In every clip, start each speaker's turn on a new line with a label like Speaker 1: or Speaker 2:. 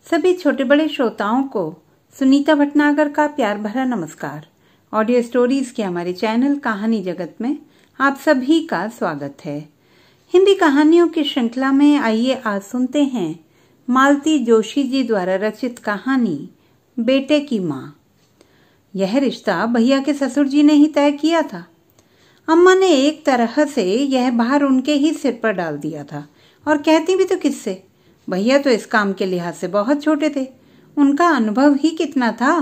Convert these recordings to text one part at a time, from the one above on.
Speaker 1: सभी छोटे बड़े श्रोताओं को सुनीता भटनागर का प्यार भरा नमस्कार। ऑडियो स्टोरीज के हमारे चैनल कहानी जगत में आप सभी का स्वागत है। हिंदी कहानियों की श्रृंखला में आइए आज सुनते हैं मालती जोशी जी द्वारा रचित कहानी बेटे की माँ। यह रिश्ता भैया के ससुर जी ने ही तय किया था। अम्मा ने एक तरह से यह भार उनके ही सिर पर डाल दिया था, और कहती भी तो किससे। भैया तो इस काम के लिहाज से बहुत छोटे थे, उनका अनुभव ही कितना था।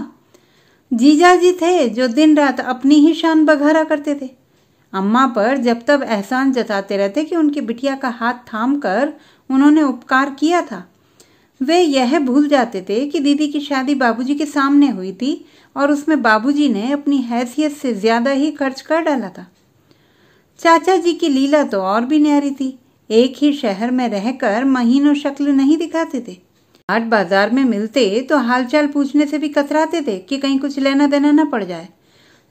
Speaker 1: जीजा जी थे जो दिन रात अपनी ही शान बघारा करते थे। अम्मा पर जब तब एहसान जताते रहते कि उनकी बिटिया का हाथ थाम कर उन्होंने उपकार किया था। वे यह भूल जाते थे कि दीदी की शादी बाबूजी के सामने हुई थी और उसमें बाबूजी ने अपनी हैसियत से ज्यादा ही खर्च कर डाला था। चाचा जी की लीला तो और भी न्यारी थी। एक ही शहर में रहकर महीनों शक्ल नहीं दिखाते थे। हाट बाजार में मिलते तो हालचाल पूछने से भी कतराते थे कि कहीं कुछ लेना देना न पड़ जाए,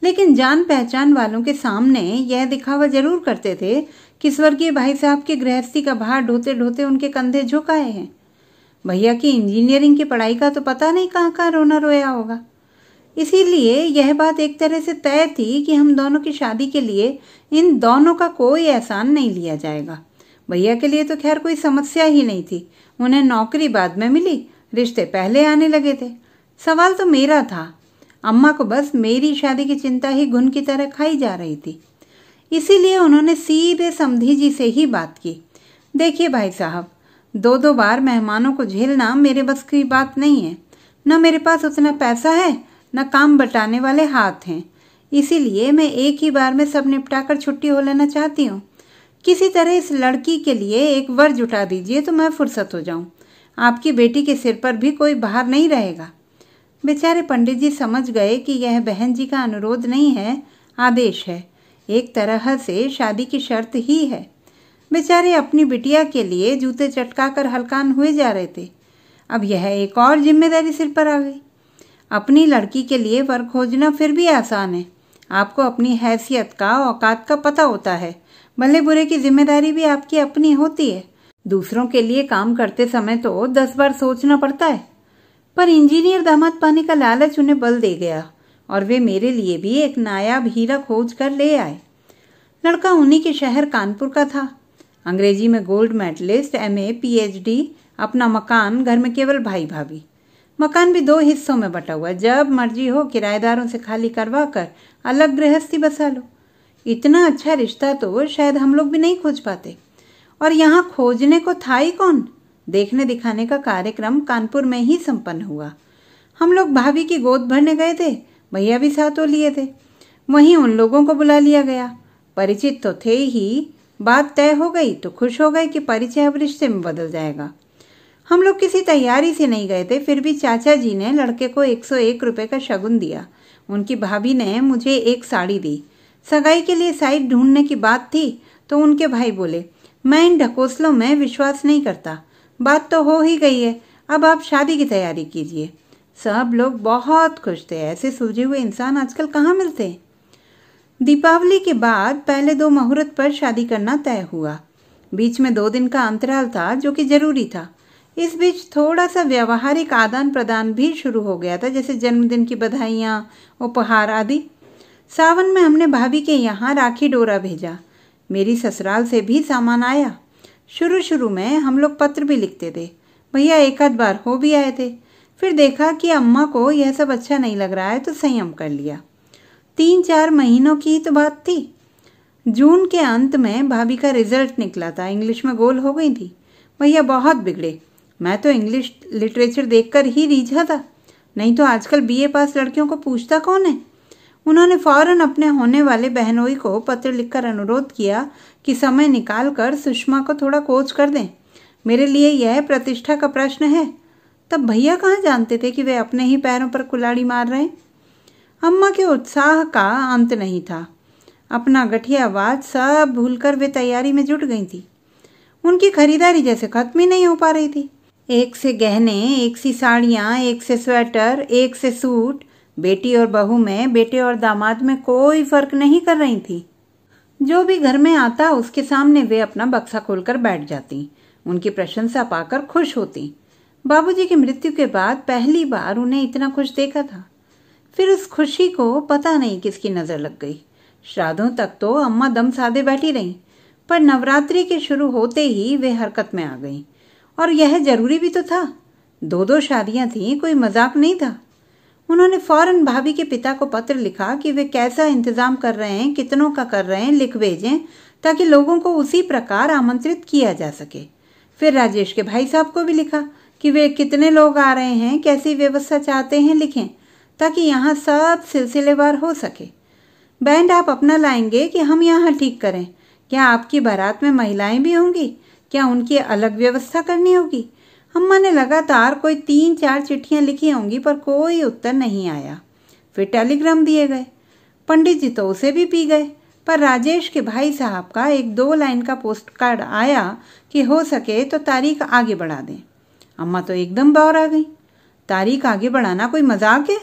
Speaker 1: लेकिन जान पहचान वालों के सामने यह दिखावा जरूर करते थे कि स्वर्गीय भाई साहब की गृहस्थी का भार ढोते ढोते उनके कंधे झुक आए हैं। भैया की इंजीनियरिंग की पढ़ाई का तो पता नहीं कहाँ कहाँ रोना रोया होगा। इसीलिए यह बात एक तरह से तय थी कि हम दोनों की शादी के लिए इन दोनों का कोई एहसान नहीं लिया जाएगा। भैया के लिए तो खैर कोई समस्या ही नहीं थी। उन्हें नौकरी बाद में मिली, रिश्ते पहले आने लगे थे। सवाल तो मेरा था। अम्मा को बस मेरी शादी की चिंता ही घुन की तरह खाई जा रही थी। इसीलिए उन्होंने सीधे समधी जी से ही बात की। देखिए भाई साहब, दो बार मेहमानों को झेलना मेरे बस की बात नहीं है। न मेरे पास उतना पैसा है, न काम बटाने वाले हाथ हैं। इसीलिए मैं एक ही बार में सब निपटा कर छुट्टी हो लेना चाहती हूँ। किसी तरह इस लड़की के लिए एक वर जुटा दीजिए तो मैं फुर्सत हो जाऊं। आपकी बेटी के सिर पर भी कोई भार नहीं रहेगा। बेचारे पंडित जी समझ गए कि यह बहन जी का अनुरोध नहीं है, आदेश है। एक तरह से शादी की शर्त ही है। बेचारे अपनी बिटिया के लिए जूते चटका कर हलकान हुए जा रहे थे। अब यह एक और जिम्मेदारी सिर पर आ गई। अपनी लड़की के लिए वर खोजना फिर भी आसान है। आपको अपनी हैसियत का, औकात का पता होता है। भले बुरे की जिम्मेदारी भी आपकी अपनी होती है। दूसरों के लिए काम करते समय तो 10 बार सोचना पड़ता है। पर इंजीनियर दामाद पाने का लालच उन्हें बल दे गया और वे मेरे लिए भी एक नायाब हीरा खोज कर ले आए। लड़का उन्हीं के शहर कानपुर का था। अंग्रेजी में गोल्ड मेडलिस्ट, MA, PhD, अपना मकान, घर में केवल भाई भाभी। मकान भी 2 हिस्सों में बटा हुआ। जब मर्जी हो किराएदारों से खाली करवा कर अलग गृहस्थी बसा लो। इतना अच्छा रिश्ता तो शायद हम लोग भी नहीं खोज पाते। और यहाँ खोजने को था ही कौन। देखने दिखाने का कार्यक्रम कानपुर में ही संपन्न हुआ। हम लोग भाभी की गोद भरने गए थे, भैया भी साथों लिए थे। वहीं उन लोगों को बुला लिया गया। परिचित तो थे ही। बात तय हो गई तो खुश हो गए कि परिचय अब रिश्ते में बदल जाएगा। हम लोग किसी तैयारी से नहीं गए थे, फिर भी चाचा जी ने लड़के को 101 रुपए का शगुन दिया। उनकी भाभी ने मुझे एक साड़ी दी। सगाई के लिए साइट ढूंढने की बात थी तो उनके भाई बोले, मैं इन ढकोसलों में विश्वास नहीं करता। बात तो हो ही गई है, अब आप शादी की तैयारी कीजिए। सब लोग बहुत खुश थे। ऐसे सुलझे हुए इंसान आजकल कहाँ मिलते हैं। दीपावली के बाद पहले 2 मुहूर्त पर शादी करना तय हुआ। बीच में 2 दिन का अंतराल था जो कि जरूरी था। इस बीच थोड़ा सा व्यावहारिक आदान प्रदान भी शुरू हो गया था, जैसे जन्मदिन की बधाइयाँ, उपहार आदि। सावन में हमने भाभी के यहाँ राखी डोरा भेजा। मेरी ससुराल से भी सामान आया। शुरू में हम लोग पत्र भी लिखते थे। भैया एक आध बार हो भी आए थे। फिर देखा कि अम्मा को यह सब अच्छा नहीं लग रहा है तो संयम कर लिया। 3-4 महीनों की तो बात थी। जून के अंत में भाभी का रिजल्ट निकला था। इंग्लिश में गोल हो गई थी। भैया बहुत बिगड़े। मैं तो इंग्लिश लिटरेचर देखकर ही रीझा था। नहीं तो आजकल BA पास लड़कियों को पूछता कौन है। उन्होंने फौरन अपने होने वाले बहनोई को पत्र लिखकर अनुरोध किया कि समय निकालकर सुषमा को थोड़ा कोच कर दें। मेरे लिए यह प्रतिष्ठा का प्रश्न है। तब भैया कहाँ जानते थे कि वे अपने ही पैरों पर कुल्हाड़ी मार रहे हैं। अम्मा के उत्साह का अंत नहीं था। अपना गठियावाद सब भूलकर वे तैयारी में जुट गई थी। उनकी खरीदारी जैसे खत्म ही नहीं हो पा रही थी। एक से गहने, एक सी साड़ियाँ, एक से स्वेटर, एक से सूट। बेटी और बहू में, बेटे और दामाद में कोई फर्क नहीं कर रही थी। जो भी घर में आता उसके सामने वे अपना बक्सा खोलकर बैठ जाती। उनकी प्रशंसा पाकर खुश होती। बाबूजी की मृत्यु के बाद पहली बार उन्हें इतना खुश देखा था। फिर उस खुशी को पता नहीं किसकी नजर लग गई। श्राद्धों तक तो अम्मा दम साधे बैठी रहीं, पर नवरात्रि के शुरू होते ही वे हरकत में आ गईं। और यह जरूरी भी तो था। 2 शादियां थीं, कोई मजाक नहीं था। उन्होंने फौरन भाभी के पिता को पत्र लिखा कि वे कैसा इंतजाम कर रहे हैं, कितनों का कर रहे हैं, लिख भेजें ताकि लोगों को उसी प्रकार आमंत्रित किया जा सके। फिर राजेश के भाई साहब को भी लिखा कि वे कितने लोग आ रहे हैं, कैसी व्यवस्था चाहते हैं, लिखें ताकि यहाँ सब सिलसिलेवार हो सके। बैंड आप अपना लाएंगे कि हम यहाँ ठीक करें? क्या आपकी बारात में महिलाएं भी होंगी? क्या उनकी अलग व्यवस्था करनी होगी? अम्मा ने लगातार कोई 3-4 चिट्ठियां लिखी होंगी, पर कोई उत्तर नहीं आया। फिर टेलीग्राम दिए गए। पंडित जी तो उसे भी पी गए, पर राजेश के भाई साहब का 1-2 लाइन का पोस्ट कार्ड आया कि हो सके तो तारीख आगे बढ़ा दें। अम्मा तो एकदम बौर आ गई। तारीख आगे बढ़ाना कोई मजाक है?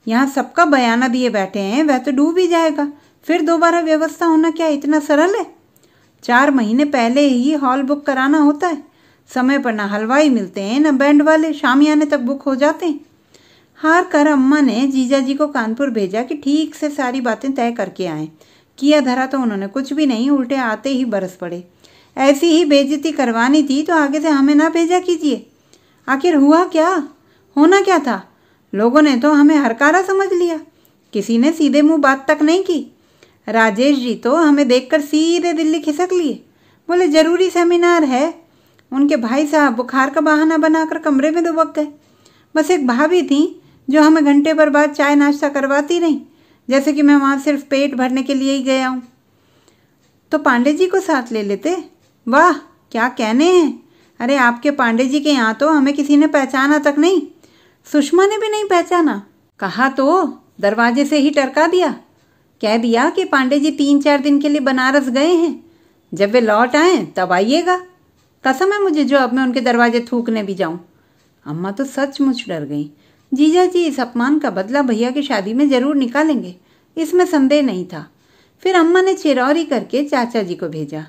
Speaker 1: यहाँ सबका बयाना दिए बैठे हैं, वह तो डूब ही जाएगा। फिर दोबारा व्यवस्था होना क्या इतना सरल है? 4 महीने पहले ही हॉल बुक कराना होता है। समय पर ना हलवाई मिलते हैं, न बैंड वाले, शामियाने तक बुक हो जाते हैं। हार कर अम्मा ने जीजा जी को कानपुर भेजा कि ठीक से सारी बातें तय करके आएं। किया धरा तो उन्होंने कुछ भी नहीं, उल्टे आते ही बरस पड़े। ऐसी ही बेइज्जती करवानी थी तो आगे से हमें ना भेजा कीजिए। आखिर हुआ क्या? होना क्या था? लोगों ने तो हमें हरकारा समझ लिया। किसी ने सीधे मुंह बात तक नहीं की। राजेश जी तो हमें देखकर सीधे दिल्ली खिसक लिए। बोले जरूरी सेमिनार है। उनके भाई साहब बुखार का बहाना बनाकर कमरे में दुबक गए। बस एक भाभी थी जो हमें घंटे भर बाद चाय नाश्ता करवाती रही, जैसे कि मैं वहां सिर्फ पेट भरने के लिए ही गया हूं। तो पांडे जी को साथ ले लेते। वाह क्या कहने हैं। अरे आपके पांडे जी के यहाँ तो हमें किसी ने पहचाना तक नहीं। सुषमा ने भी नहीं पहचाना। कहा तो दरवाजे से ही टरका दिया। कह दिया कि पांडे जी 3-4 दिन के लिए बनारस गए हैं, जब वे लौट आए तब आइएगा। कसम है मुझे जो अब मैं उनके दरवाजे थूकने भी जाऊं। अम्मा तो सचमुच डर गई। जीजा जी इस अपमान का बदला भैया की शादी में जरूर निकालेंगे, इसमें संदेह नहीं था। फिर अम्मा ने चिरौरी करके चाचा जी को भेजा।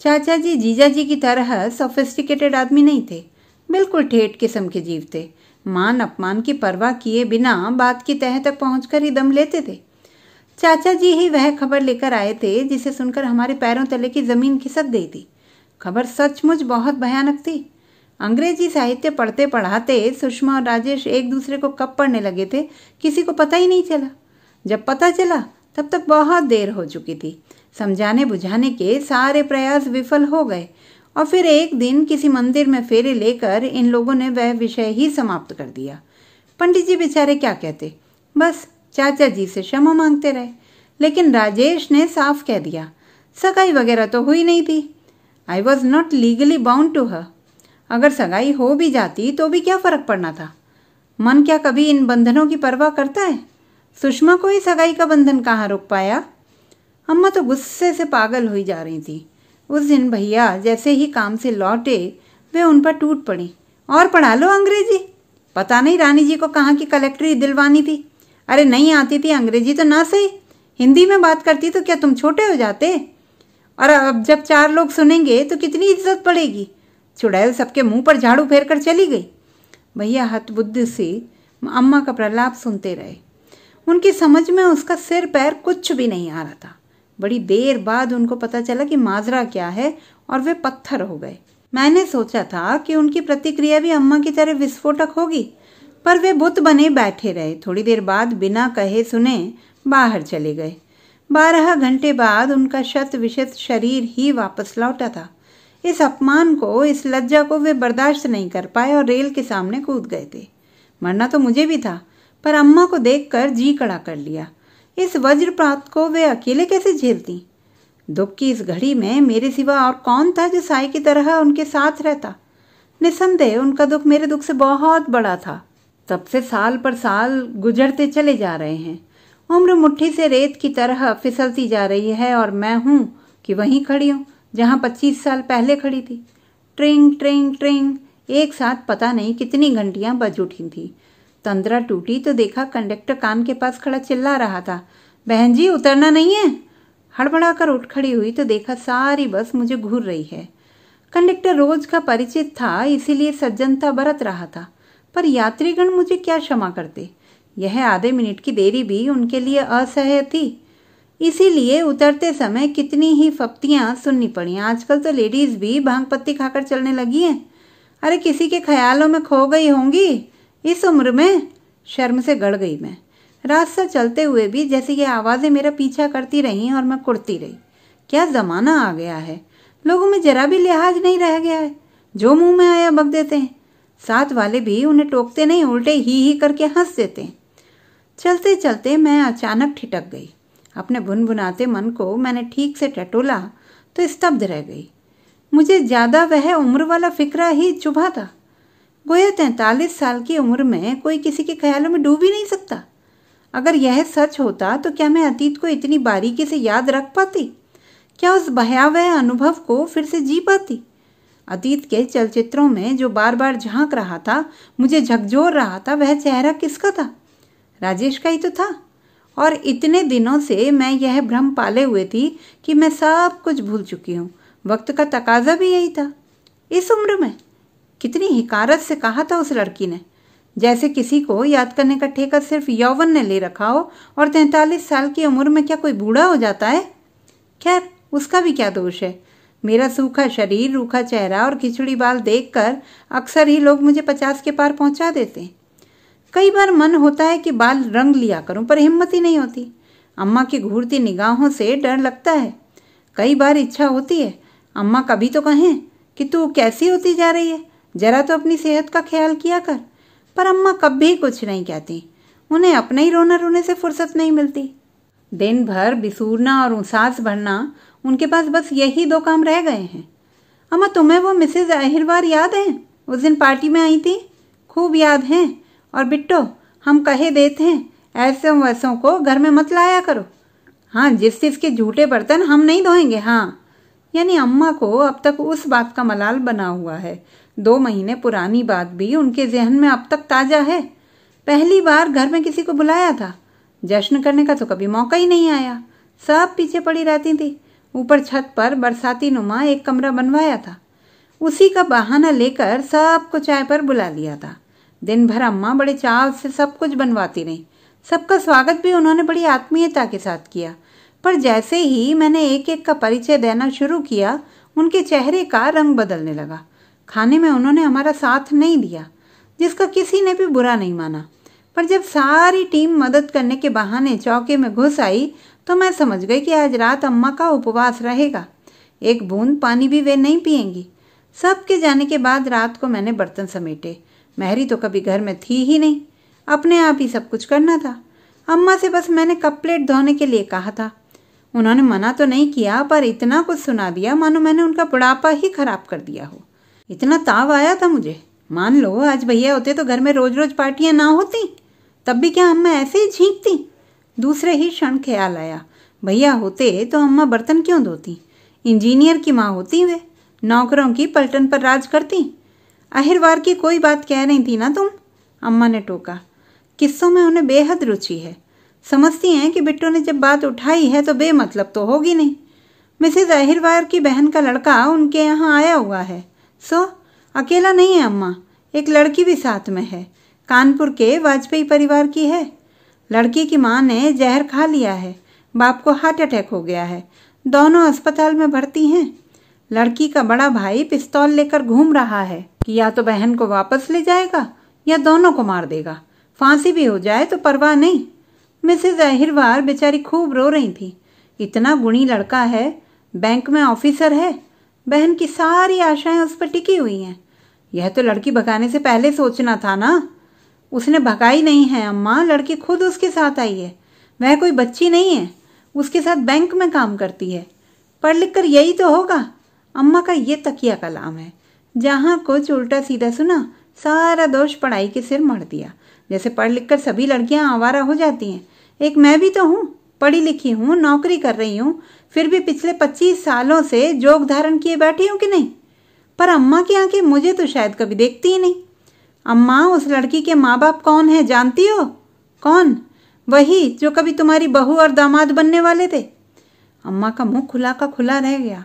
Speaker 1: चाचा जी जीजा जी की तरह सोफिस्टिकेटेड आदमी नहीं थे, बिल्कुल ठेठ किस्म के जीव थे। मान अपमान की परवाह किए बिना बात की तह तक पहुंचकर ही दम लेते थे। चाचा जी ही वह खबर लेकर आए थे जिसे सुनकर हमारे पैरों तले की जमीन खिसक गई थी। खबर सचमुच बहुत भयानक थी। अंग्रेजी साहित्य पढ़ते पढ़ाते सुषमा और राजेश एक दूसरे को कब पढ़ने लगे थे किसी को पता ही नहीं चला। जब पता चला तब तक बहुत देर हो चुकी थी। समझाने बुझाने के सारे प्रयास विफल हो गए और फिर एक दिन किसी मंदिर में फेरे लेकर इन लोगों ने वह विषय ही समाप्त कर दिया। पंडित जी बेचारे क्या कहते, बस चाचा जी से क्षमा मांगते रहे। लेकिन राजेश ने साफ कह दिया सगाई वगैरह तो हुई नहीं थी। I was not legally bound to her. अगर सगाई हो भी जाती तो भी क्या फर्क पड़ना था। मन क्या कभी इन बंधनों की परवाह करता है? सुषमा को ही सगाई का बंधन कहाँ रोक पाया। अम्मा तो गुस्से से पागल हुई जा रही थी। उस दिन भैया जैसे ही काम से लौटे वे उन पर टूट पड़ी। और पढ़ा लो अंग्रेजी। पता नहीं रानी जी को कहाँ की कलेक्टरी दिलवानी थी। अरे नहीं आती थी अंग्रेजी तो ना सही, हिंदी में बात करती तो क्या तुम छोटे हो जाते? और अब जब 4 लोग सुनेंगे तो कितनी इज्जत पड़ेगी। चुड़ैल सबके मुंह पर झाड़ू फेर कर चली गई। भैया हतबुद्धि से अम्मा का प्रलाप सुनते रहे। उनकी समझ में उसका सिर पैर कुछ भी नहीं आ रहा था। बड़ी देर बाद उनको पता चला कि माजरा क्या है और वे पत्थर हो गए। मैंने सोचा था कि उनकी प्रतिक्रिया भी अम्मा की तरह विस्फोटक होगी, पर वे बुत बने बैठे रहे। थोड़ी देर बाद बिना कहे सुने बाहर चले गए। 12 घंटे बाद उनका शत विशत शरीर ही वापस लौटा था। इस अपमान को, इस लज्जा को वे बर्दाश्त नहीं कर पाए और रेल के सामने कूद गए थे। मरना तो मुझे भी था, पर अम्मा को देखकर जी कड़ा कर लिया। इस वज्रपात को वे अकेले कैसे झेलती? दुख की इस घड़ी में मेरे सिवा और कौन था जो साई की तरह उनके साथ रहता? निसंदेह उनका दुख मेरे दुख से बहुत बड़ा था। तब से साल पर साल गुजरते चले जा रहे हैं। उम्र मुट्ठी से रेत की तरह फिसलती जा रही है और मैं हूं कि वहीं खड़ी हूं जहां 25 साल पहले खड़ी थी। ट्रिंग ट्रिंग ट्रिंग एक साथ पता नहीं कितनी घंटियां बज उठी थी। तंद्रा टूटी तो देखा कंडक्टर कान के पास खड़ा चिल्ला रहा था, बहन जी उतरना नहीं है। हड़बड़ाकर उठ खड़ी हुई तो देखा सारी बस मुझे घूर रही है। कंडक्टर रोज का परिचित था, इसीलिए सज्जनता बरत रहा था, पर यात्रीगण मुझे क्या क्षमा करते। यह आधे मिनट की देरी भी उनके लिए असह्य थी। इसीलिए उतरते समय कितनी ही फप्तियां सुननी पड़ी। आजकल तो लेडीज भी भांग पत्ती खाकर चलने लगी हैं। अरे किसी के ख्यालों में खो गई होंगी इस उम्र में। शर्म से गड़ गई मैं। रास्ता चलते हुए भी जैसे ये आवाजें मेरा पीछा करती रहीं और मैं कुड़ती रही। क्या जमाना आ गया है, लोगों में जरा भी लिहाज नहीं रह गया है। जो मुंह में आया बक देते हैं। साथ वाले भी उन्हें टोकते नहीं, उल्टे ही करके हंस देते हैं। चलते चलते मैं अचानक ठिठक गई। अपने भुनभुनाते मन को मैंने ठीक से टटोला तो स्तब्ध रह गई। मुझे ज्यादा वह उम्र वाला फिक्रा ही चुभा था। गोया 43 साल की उम्र में कोई किसी के ख्यालों में डूब ही नहीं सकता। अगर यह सच होता तो क्या मैं अतीत को इतनी बारीकी से याद रख पाती? क्या उस भयावह अनुभव को फिर से जी पाती? अतीत के चलचित्रों में जो बार बार झांक रहा था, मुझे झकझोर रहा था, वह चेहरा किसका था? राजेश का ही तो था। और इतने दिनों से मैं यह भ्रम पाले हुए थी कि मैं सब कुछ भूल चुकी हूँ। वक्त का तकाजा भी यही था। इस उम्र में कितनी हिकारत से कहा था उस लड़की ने, जैसे किसी को याद करने का ठेका सिर्फ यौवन ने ले रखा हो। और 43 साल की उम्र में क्या कोई बूढ़ा हो जाता है? खैर, उसका भी क्या दोष है। मेरा सूखा शरीर, रूखा चेहरा और खिचड़ी बाल देखकर अक्सर ही लोग मुझे 50 के पार पहुंचा देते हैं। कई बार मन होता है कि बाल रंग लिया करूं, पर हिम्मत ही नहीं होती। अम्मा की घूरती निगाहों से डर लगता है। कई बार इच्छा होती है अम्मा कभी तो कहें कि तू कैसी होती जा रही है, जरा तो अपनी सेहत का ख्याल किया कर। पर अम्मा कभी कुछ नहीं कहती। उन्हें अपने ही रोना रोने से फुर्सत नहीं मिलती। दिन भर बिसूरना और सांस भरना, उनके पास बस यही 2 काम रह गए हैं। अम्मा, तुम्हें वो मिसेज अहिरवार याद है? उस दिन पार्टी में आई थी। खूब याद है। और बिट्टो, हम कहे देते हैं ऐसे वैसों को घर में मत लाया करो। हाँ, जिस चीज के झूठे बर्तन हम नहीं धोएंगे। हाँ, यानी अम्मा को अब तक उस बात का मलाल बना हुआ है। 2 महीने पुरानी बात भी उनके जहन में अब तक ताजा है। पहली बार घर में किसी को बुलाया था, जश्न करने का तो कभी मौका ही नहीं आया। सब पीछे पड़ी रहती थी। ऊपर छत पर बरसाती नुमा एक कमरा बनवाया था, उसी का बहाना लेकर सबको चाय पर बुला लिया था। दिन भर अम्मा बड़े चाव से सब कुछ बनवाती रही। सबका स्वागत भी उन्होंने बड़ी आत्मीयता के साथ किया। पर जैसे ही मैंने एक एक का परिचय देना शुरू किया, उनके चेहरे का रंग बदलने लगा। खाने में उन्होंने हमारा साथ नहीं दिया, जिसका किसी ने भी बुरा नहीं माना। पर जब सारी टीम मदद करने के बहाने चौके में घुस आई तो मैं समझ गई कि आज रात अम्मा का उपवास रहेगा। एक बूंद पानी भी वे नहीं पिएंगी। सबके जाने के बाद रात को मैंने बर्तन समेटे। महरी तो कभी घर में थी ही नहीं, अपने आप ही सब कुछ करना था। अम्मा से बस मैंने कप प्लेट धोने के लिए कहा था। उन्होंने मना तो नहीं किया, पर इतना कुछ सुना दिया मानो मैंने उनका बुढ़ापा ही खराब कर दिया हो। इतना ताव आया था मुझे। मान लो आज भैया होते तो घर में रोज रोज पार्टियां ना होती, तब भी क्या अम्मा ऐसे ही झींकती? दूसरे ही क्षण ख्याल आया, भैया होते तो अम्मा बर्तन क्यों धोती? इंजीनियर की माँ होती वे, नौकरों की पलटन पर राज करती। अहिरवार की कोई बात कह रही थी ना तुम? अम्मा ने टोका। किस्सों में उन्हें बेहद रुचि है। समझती हैं कि बिट्टू ने जब बात उठाई है तो बेमतलब तो होगी नहीं। मिसेज अहिरवार की बहन का लड़का उनके यहाँ आया हुआ है। सो अकेला नहीं है अम्मा, एक लड़की भी साथ में है। कानपुर के वाजपेयी परिवार की है। लड़की की माँ ने जहर खा लिया है, बाप को हार्ट अटैक हो गया है। दोनों अस्पताल में भर्ती हैं। लड़की का बड़ा भाई पिस्तौल लेकर घूम रहा है कि या तो बहन को वापस ले जाएगा या दोनों को मार देगा। फांसी भी हो जाए तो परवाह नहीं। मिसेज अहिरवार बेचारी खूब रो रही थी। इतना गुणी लड़का है, बैंक में ऑफिसर है। बहन की सारी आशाएं उस पर टिकी हुई हैं। यह तो लड़की भगाने से पहले सोचना था ना। उसने भगाई नहीं है अम्मा, लड़की खुद उसके साथ आई है। वह कोई बच्ची नहीं है, उसके साथ बैंक में काम करती है। पढ़ लिख कर यही तो होगा। अम्मा का ये तकिया कलाम है। जहाँ कुछ उल्टा सीधा सुना, सारा दोष पढ़ाई के सिर मढ़ दिया। जैसे पढ़ लिख कर सभी लड़कियां आवारा हो जाती हैं। एक मैं भी तो हूँ, पढ़ी लिखी हूँ, नौकरी कर रही हूँ, फिर भी पिछले 25 सालों से जोग धारण किए बैठी हूँ कि नहीं। पर अम्मा की आंखें मुझे तो शायद कभी देखती ही नहीं। अम्मा, उस लड़की के माँ बाप कौन है जानती हो? कौन? वही जो कभी तुम्हारी बहू और दामाद बनने वाले थे। अम्मा का मुंह खुला का खुला रह गया।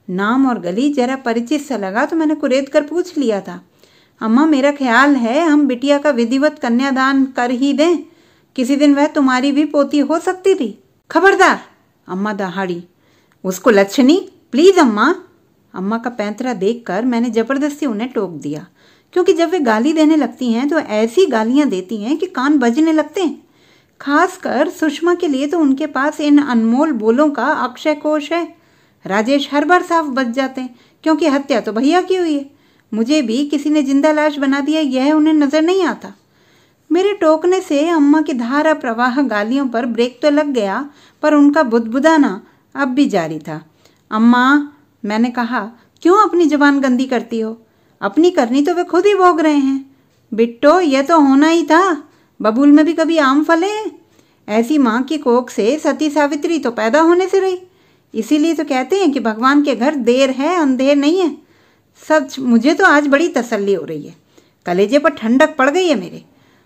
Speaker 1: नाम और गली जरा परिचित सा लगा तो मैंने कुरेद कर पूछ लिया था, अम्मा मेरा ख्याल है हम बिटिया का विधिवत कन्यादान कर ही दें, किसी दिन वह तुम्हारी भी पोती हो सकती थी। खबरदार, अम्मा दहाड़ी, उसको लच्छनी, प्लीज अम्मा। अम्मा का पैंतरा देखकर मैंने जबरदस्ती उन्हें टोक दिया, क्योंकि जब वे गाली देने लगती हैं तो ऐसी गालियां देती हैं कि कान बजने लगते हैं। खासकर सुषमा के लिए तो उनके पास इन अनमोल बोलों का अक्षय कोश है। राजेश हर बार साफ बच जाते हैं, क्योंकि हत्या तो भैया की हुई है, मुझे भी किसी ने जिंदा लाश बना दिया यह उन्हें नजर नहीं आता। मेरे टोकने से अम्मा की धारा प्रवाह गालियों पर ब्रेक तो लग गया, पर उनका बुदबुदाना अब भी जारी था। अम्मा, मैंने कहा, क्यों अपनी जुबान गंदी करती हो? अपनी करनी तो वे खुद ही भोग रहे हैं। बिट्टो, यह तो होना ही था, बबूल में भी कभी आम फले हैं। ऐसी माँ की कोख से सती सावित्री तो पैदा होने से रही, इसीलिए तो कहते हैं कि भगवान के घर देर है अंधेर नहीं है। सच मुझे तो आज बड़ी तसल्ली हो रही है, कलेजे पर ठंडक पड़ गई है मेरे।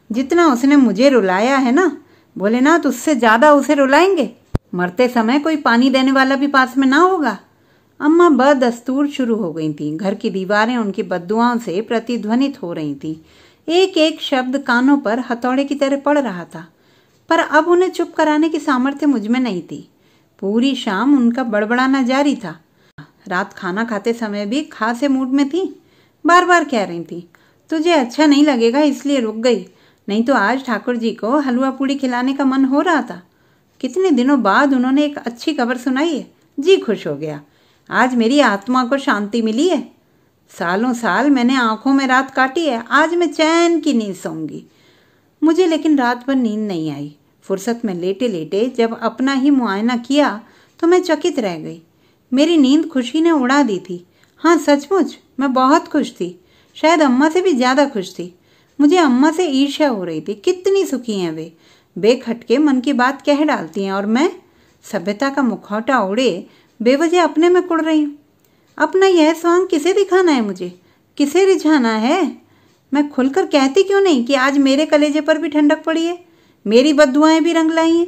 Speaker 1: जितना उसने मुझे रुलाया है ना, भोलेनाथ उससे ज्यादा उसे रुलाएंगे। मरते समय कोई पानी देने वाला भी पास में ना होगा। अम्मा बदस्तूर शुरू हो गई थी। घर की दीवारें उनकी बद्दुआओं से प्रतिध्वनित हो रही थी। एक एक शब्द कानों पर हथौड़े की तरह पड़ रहा था, पर अब उन्हें चुप कराने की सामर्थ्य मुझ में नहीं थी। पूरी शाम उनका बड़बड़ाना जारी था। रात खाना खाते समय भी खासे मूड में थी। बार बार कह रही थी, तुझे अच्छा नहीं लगेगा इसलिए रुक गई, नहीं तो आज ठाकुर जी को हलवा पूड़ी खिलाने का मन हो रहा था। कितने दिनों बाद उन्होंने एक अच्छी खबर सुनाई है, जी खुश हो गया। आज मेरी आत्मा को शांति मिली है। सालों साल मैंने आंखों में रात काटी है, आज मैं चैन की नींद सोऊंगी। मुझे लेकिन रात भर नींद नहीं आई। फुर्सत में लेटे लेटे जब अपना ही मुआयना किया तो मैं चकित रह गई। मेरी नींद खुशी ने उड़ा दी थी। हाँ, सचमुच मैं बहुत खुश थी, शायद अम्मा से भी ज्यादा खुश थी। मुझे अम्मा से ईर्ष्या हो रही थी। कितनी सुखी हैं वे, बेखटके मन की बात कह डालती हैं, और मैं सभ्यता का मुखौटा ओढ़े बेवजह अपने में कुड़ रही हूँ। अपना यह स्वांग किसे दिखाना है मुझे, किसे रिझाना है? मैं खुलकर कहती क्यों नहीं कि आज मेरे कलेजे पर भी ठंडक पड़ी है, मेरी बद्दुआएं भी रंग लाई हैं।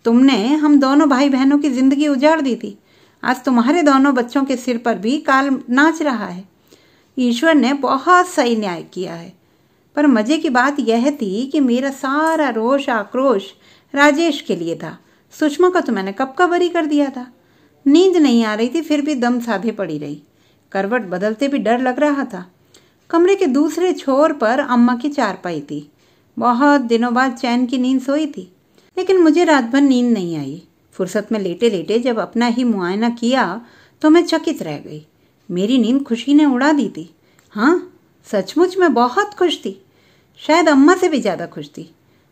Speaker 1: तुमने हम दोनों भाई बहनों की जिंदगी उजाड़ दी थी, आज तुम्हारे दोनों बच्चों के सिर पर भी काल नाच रहा है। ईश्वर ने बहुत सही न्याय किया है। पर मजे की बात यह थी कि मेरा सारा रोष आक्रोश राजेश के लिए था। सुषमा को तो मैंने कब का बरी कर दिया था। नींद नहीं आ रही थी, फिर भी दम साधे पड़ी रही। करवट बदलते भी डर लग रहा था। कमरे के दूसरे छोर पर अम्मा की चारपाई थी। बहुत दिनों बाद चैन की नींद सोई थी, लेकिन मुझे रात भर नींद नहीं आई। फुर्सत में लेटे लेटे जब अपना ही मुआयना किया तो मैं चकित रह गई। मेरी नींद खुशी ने उड़ा दी थी। हाँ, सचमुच मैं बहुत खुश थी, शायद अम्मा से भी ज्यादा खुश थी।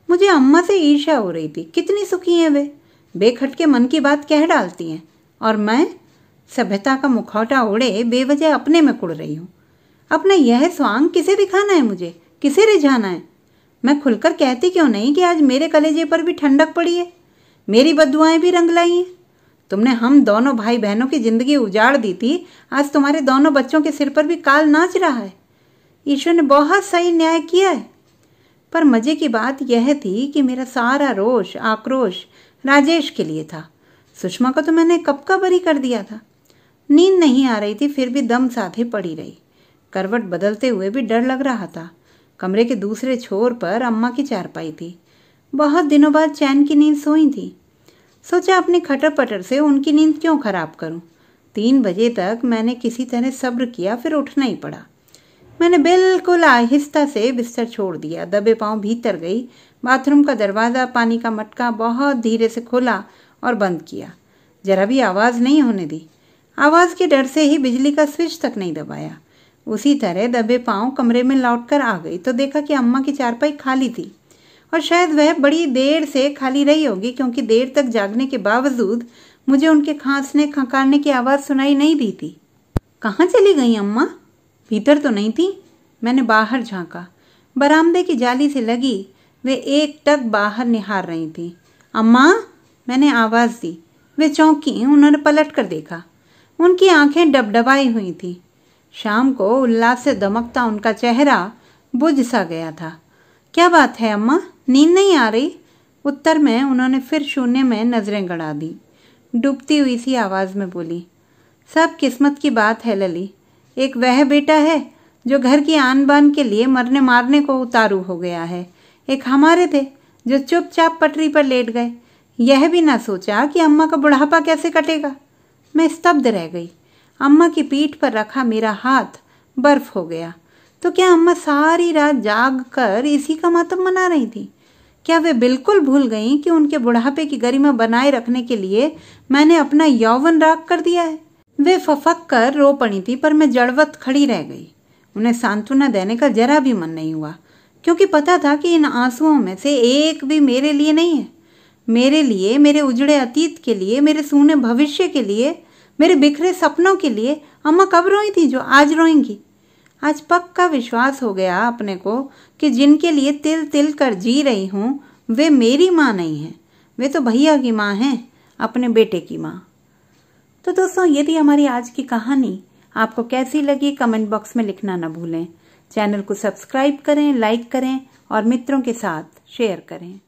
Speaker 1: मुझे अम्मा से ईर्ष्या हो रही थी। कितनी सुखी हैं वे, बेखटके मन की बात कह डालती हैं, और मैं सभ्यता का मुखौटा ओढ़े बेवजह अपने में कुड़ रही हूँ। अपना यह स्वांग किसे दिखाना है मुझे, किसे रिझाना है? मैं खुलकर कहती क्यों नहीं कि आज मेरे कलेजे पर भी ठंडक पड़ी है, मेरी बद्दुआएं भी रंग लाई हैं। तुमने हम दोनों भाई बहनों की जिंदगी उजाड़ दी थी, आज तुम्हारे दोनों बच्चों के सिर पर भी काल नाच रहा है। ईश्वर ने बहुत सही न्याय किया है। पर मजे की बात यह थी कि मेरा सारा रोष आक्रोश राजेश के लिए था। सुषमा को तो मैंने कब का बरी कर दिया था। नींद नहीं आ रही थी, फिर भी दम साधे पड़ी रही। करवट बदलते हुए भी डर लग रहा था। कमरे के दूसरे छोर पर अम्मा की चारपाई थी। बहुत दिनों बाद चैन की नींद सोई थी। सोचा अपने खटर पटर से उनकी नींद क्यों खराब करूं। 3 बजे तक मैंने किसी तरह सब्र किया, फिर उठना ही पड़ा। मैंने बिल्कुल आहिस्ता से बिस्तर छोड़ दिया, दबे पांव भीतर गई। बाथरूम का दरवाज़ा, पानी का मटका बहुत धीरे से खोला और बंद किया। जरा भी आवाज़ नहीं होने दी। आवाज़ के डर से ही बिजली का स्विच तक नहीं दबाया। उसी तरह दबे पांव कमरे में लौटकर आ गई तो देखा कि अम्मा की चारपाई खाली थी, और शायद वह बड़ी देर से खाली रही होगी, क्योंकि देर तक जागने के बावजूद मुझे उनके खांसने खंकारने की आवाज़ सुनाई नहीं दी थी। कहाँ चली गई अम्मा? भीतर तो नहीं थी। मैंने बाहर झांका। बरामदे की जाली से लगी वे एकटक बाहर निहार रही थी। अम्मा, मैंने आवाज़ दी। वे चौंकी। उन्होंने पलट कर देखा। उनकी आंखें डबडबाई हुई थी। शाम को उल्लास से दमकता उनका चेहरा बुझ सा गया था। क्या बात है अम्मा, नींद नहीं आ रही? उत्तर में उन्होंने फिर शून्य में नजरें गड़ा दी। डूबती हुई सी आवाज़ में बोली, सब किस्मत की बात है लली। एक वह बेटा है जो घर की आन बान के लिए मरने मारने को उतारू हो गया है। एक हमारे थे जो चुपचाप पटरी पर लेट गए, यह भी ना सोचा कि अम्मा का बुढ़ापा कैसे कटेगा। मैं स्तब्ध रह गई। अम्मा की पीठ पर रखा मेरा हाथ बर्फ हो गया। तो क्या अम्मा सारी रात जाग कर इसी का मातम मना रही थी? क्या वे बिल्कुल भूल गईं कि उनके बुढ़ापे की गरिमा बनाए रखने के लिए मैंने अपना यौवन राख कर दिया है? वे फफक कर रो पड़ी थी, पर मैं जड़वत खड़ी रह गई। उन्हें सांत्वना देने का जरा भी मन नहीं हुआ, क्योंकि पता था कि इन आंसुओं में से एक भी मेरे लिए नहीं है। मेरे लिए, मेरे उजड़े अतीत के लिए, मेरे सूने भविष्य के लिए, मेरे बिखरे सपनों के लिए अम्मा कब रोई थी जो आज रोएंगी? आज पक्का विश्वास हो गया अपने को कि जिनके लिए तिल तिल कर जी रही हूँ वे मेरी माँ नहीं है, वे तो भैया की माँ हैं, अपने बेटे की माँ। तो दोस्तों, ये थी हमारी आज की कहानी। आपको कैसी लगी कमेंट बॉक्स में लिखना न भूलें। चैनल को सब्सक्राइब करें, लाइक करें और मित्रों के साथ शेयर करें।